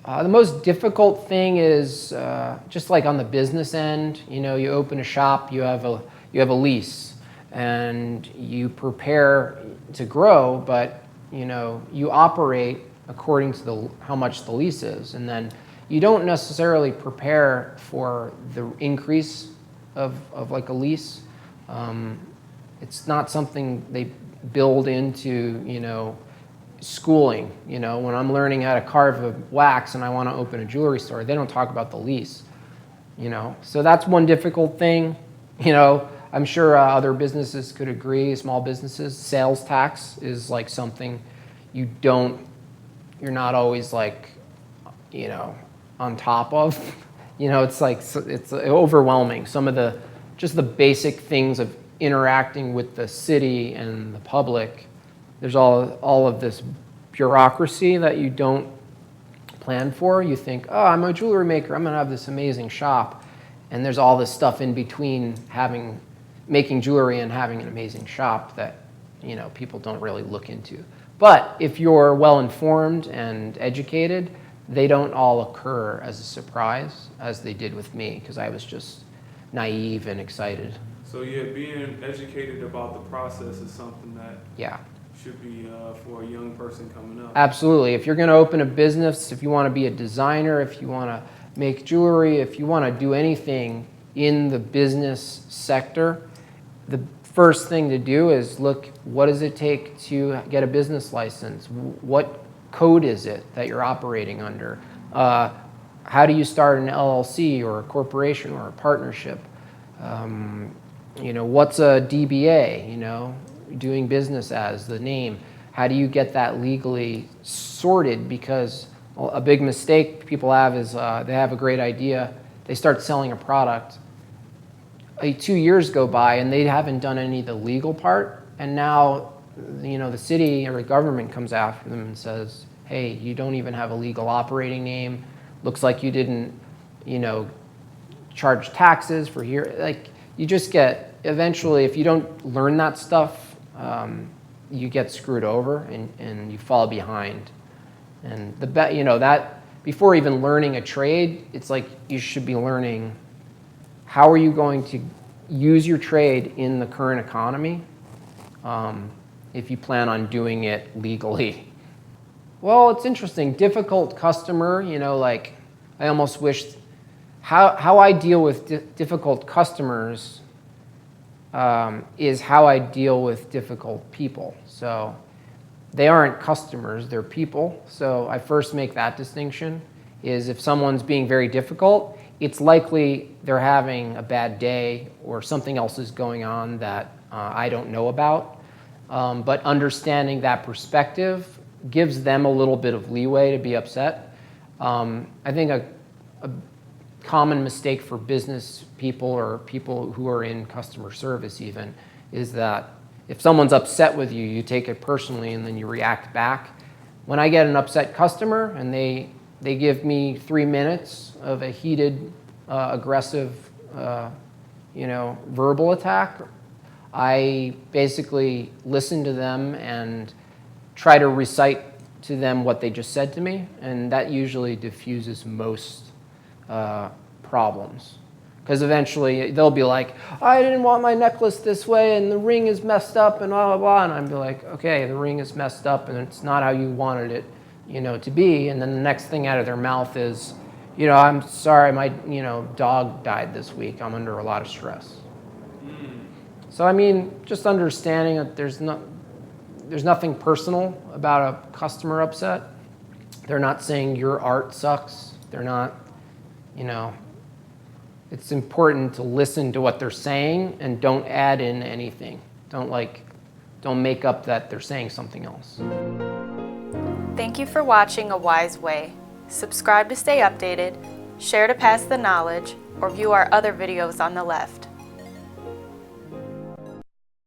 The most difficult thing is just like on the business end. You know, you open a shop, you have a lease, and you prepare to grow, but you know you operate according to how much the lease is, and then you don't necessarily prepare for the increase of like a lease. It's not something they build into, you know, schooling. You know, when I'm learning how to carve a wax and I want to open a jewelry store, they don't talk about the lease, you know. So that's one difficult thing. You know, I'm sure other businesses could agree, small businesses. Sales tax is like something you're not always like, you know, on top of. You know, it's like, it's overwhelming. Some of just the basic things of interacting with the city and the public. There's all of this bureaucracy that you don't plan for. You think, oh, I'm a jewelry maker, I'm gonna have this amazing shop. And there's all this stuff in between making jewelry and having an amazing shop that, you know, people don't really look into. But if you're well informed and educated, they don't all occur as a surprise as they did with me, because I was just naive and excited. So yeah, being educated about the process is something that should be for a young person coming up. Absolutely. If you're going to open a business, if you want to be a designer, if you want to make jewelry, if you want to do anything in the business sector, the first thing to do is look, what does it take to get a business license? What code is it that you're operating under? How do you start an LLC or a corporation or a partnership? You know, what's a DBA, you know, doing business as the name? How do you get that legally sorted? Because a big mistake people have is they have a great idea, they start selling a product, 2 years go by and they haven't done any of the legal part, and now, you know, the city or the government comes after them and says, hey, you don't even have a legal operating name, looks like you didn't, you know, charge taxes for here. Like, you just get, eventually, if you don't learn that stuff, you get screwed over and you fall behind. And you know, that before even learning a trade, it's like you should be learning how are you going to use your trade in the current economy if you plan on doing it legally. Well, it's interesting. Difficult customer, you know, like I almost wish how I deal with difficult customers is how I deal with difficult people. So they aren't customers, they're people. So I first make that distinction, is if someone's being very difficult, it's likely they're having a bad day or something else is going on that I don't know about. But understanding that perspective gives them a little bit of leeway to be upset. I think a common mistake for business people or people who are in customer service even is that if someone's upset with you, you take it personally and then you react back. When I get an upset customer and they give me 3 minutes of a heated, aggressive, you know, verbal attack, I basically listen to them and try to recite to them what they just said to me, and that usually diffuses most problems. Because eventually they'll be like, I didn't want my necklace this way and the ring is messed up and blah, blah, blah. And I'd be like, okay, the ring is messed up and it's not how you wanted it, you know, to be. And then the next thing out of their mouth is, you know, I'm sorry, my, you know, dog died this week. I'm under a lot of stress. So, I mean, just understanding that there's nothing personal about a customer upset. They're not saying your art sucks. They're not, you know, it's important to listen to what they're saying and don't add in anything. Don't make up that they're saying something else. Thank you for watching A Wise Way. Subscribe to stay updated, share to pass the knowledge, or view our other videos on the left.